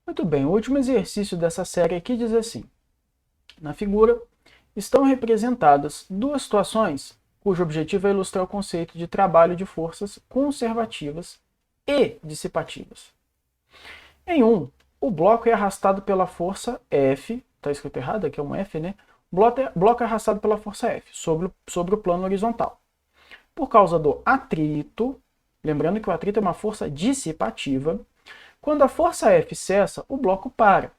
Muito bem, o último exercício dessa série aqui diz assim: na figura estão representadas duas situações cujo objetivo é ilustrar o conceito de trabalho de forças conservativas e dissipativas. Em um, o bloco é arrastado pela força F, está escrito errado, aqui é um F, né? O bloco é arrastado pela força F sobre o plano horizontal. Por causa do atrito, lembrando que o atrito é uma força dissipativa, quando a força F cessa, o bloco para.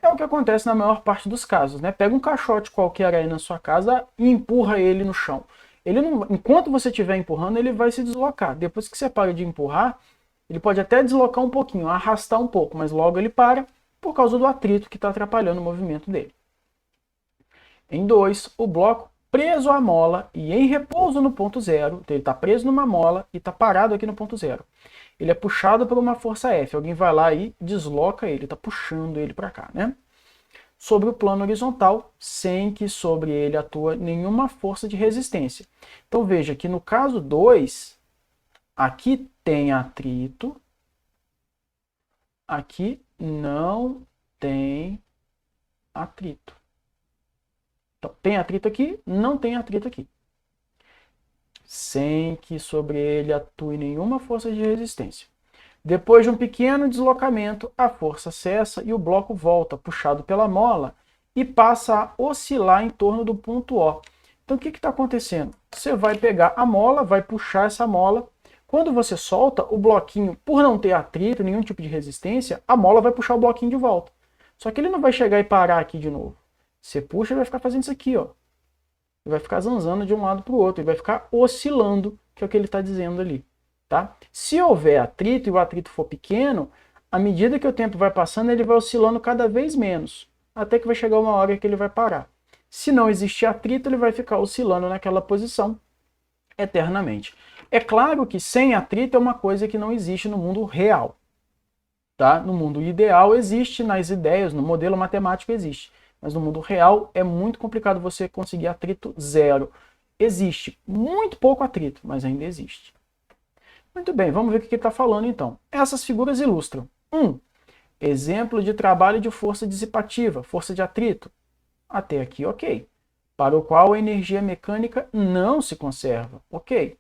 É o que acontece na maior parte dos casos, né? Pega um caixote qualquer aí na sua casa e empurra ele no chão. Ele não, enquanto você estiver empurrando, ele vai se deslocar. Depois que você para de empurrar, ele pode até deslocar um pouquinho, arrastar um pouco, mas logo ele para por causa do atrito que está atrapalhando o movimento dele. Em 2, o bloco preso à mola e em repouso no ponto zero, então ele está preso numa mola e está parado aqui no ponto zero. Ele é puxado por uma força F, alguém vai lá e desloca ele, está puxando ele para cá, né? Sobre o plano horizontal, sem que sobre ele atua nenhuma força de resistência. Então veja que no caso 2, aqui tem atrito, aqui não tem atrito. Então, tem atrito aqui, não tem atrito aqui. Sem que sobre ele atue nenhuma força de resistência. Depois de um pequeno deslocamento, a força cessa e o bloco volta, puxado pela mola, e passa a oscilar em torno do ponto O. Então o que está acontecendo? Você vai pegar a mola, vai puxar essa mola. Quando você solta, o bloquinho, por não ter atrito, nenhum tipo de resistência, a mola vai puxar o bloquinho de volta. Só que ele não vai chegar e parar aqui de novo. Você puxa e vai ficar fazendo isso aqui, ó. Ele vai ficar zanzando de um lado para o outro, ele vai ficar oscilando, que é o que ele está dizendo ali. Tá? Se houver atrito e o atrito for pequeno, à medida que o tempo vai passando, ele vai oscilando cada vez menos, até que vai chegar uma hora que ele vai parar. Se não existir atrito, ele vai ficar oscilando naquela posição eternamente. É claro que sem atrito é uma coisa que não existe no mundo real. Tá? No mundo ideal existe, nas ideias, no modelo matemático existe. Mas no mundo real é muito complicado você conseguir atrito zero. Existe muito pouco atrito, mas ainda existe. Muito bem, vamos ver o que ele está falando então. Essas figuras ilustram: 1. Exemplo de trabalho de força dissipativa, força de atrito. Até aqui, ok. Para o qual a energia mecânica não se conserva. Ok.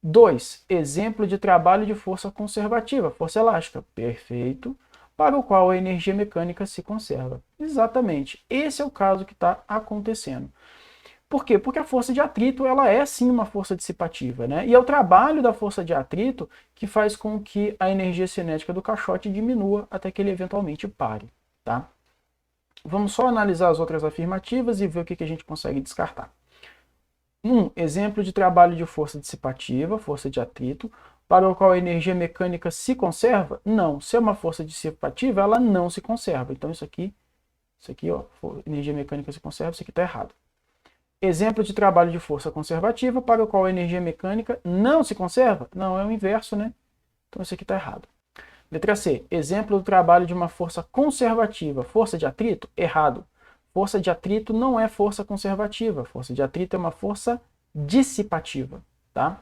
2. Exemplo de trabalho de força conservativa, força elástica. Perfeito. Para o qual a energia mecânica se conserva. Exatamente. Esse é o caso que está acontecendo. Por quê? Porque a força de atrito ela é sim uma força dissipativa, né? E é o trabalho da força de atrito que faz com que a energia cinética do caixote diminua até que ele eventualmente pare, tá? Vamos só analisar as outras afirmativas e ver o que a gente consegue descartar. 1. Exemplo de trabalho de força dissipativa, força de atrito, para o qual a energia mecânica se conserva? Não. Se é uma força dissipativa, ela não se conserva. Então isso aqui ó, energia mecânica se conserva, isso aqui está errado. Exemplo de trabalho de força conservativa, para o qual a energia mecânica não se conserva? Não, é o inverso, né? Então isso aqui está errado. Letra C. Exemplo do trabalho de uma força conservativa, força de atrito? Errado. Força de atrito não é força conservativa. Força de atrito é uma força dissipativa, tá?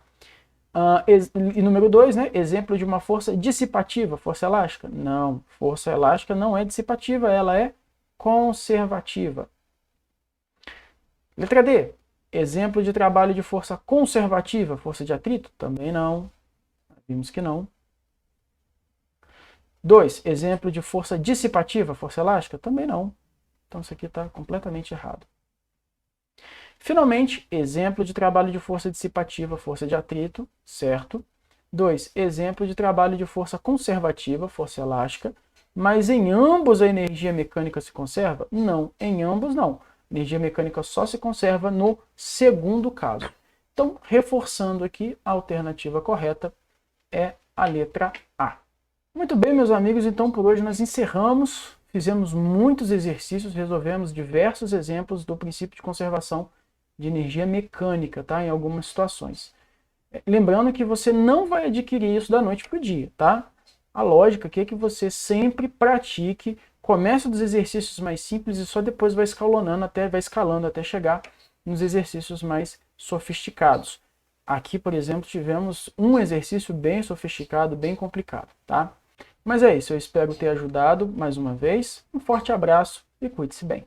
E número 2, né? Exemplo de uma força dissipativa, força elástica? Não, força elástica não é dissipativa, ela é conservativa. Letra D. Exemplo de trabalho de força conservativa, força de atrito? Também não. Vimos que não. 2. Exemplo de força dissipativa, força elástica? Também não. Então isso aqui está completamente errado. Finalmente, exemplo de trabalho de força dissipativa, força de atrito, certo. 2. Exemplo de trabalho de força conservativa, força elástica. Mas em ambos a energia mecânica se conserva? Não, em ambos não. Energia mecânica só se conserva no segundo caso. Então, reforçando aqui, a alternativa correta é a letra A. Muito bem, meus amigos, então por hoje nós encerramos, fizemos muitos exercícios, resolvemos diversos exemplos do princípio de conservação de energia mecânica, tá? Em algumas situações. Lembrando que você não vai adquirir isso da noite para o dia, tá? A lógica aqui é que você sempre pratique. Comece dos exercícios mais simples e só depois vai escalando até chegar nos exercícios mais sofisticados. Aqui, por exemplo, tivemos um exercício bem sofisticado, bem complicado, tá? Mas é isso, eu espero ter ajudado mais uma vez. Um forte abraço e cuide-se bem.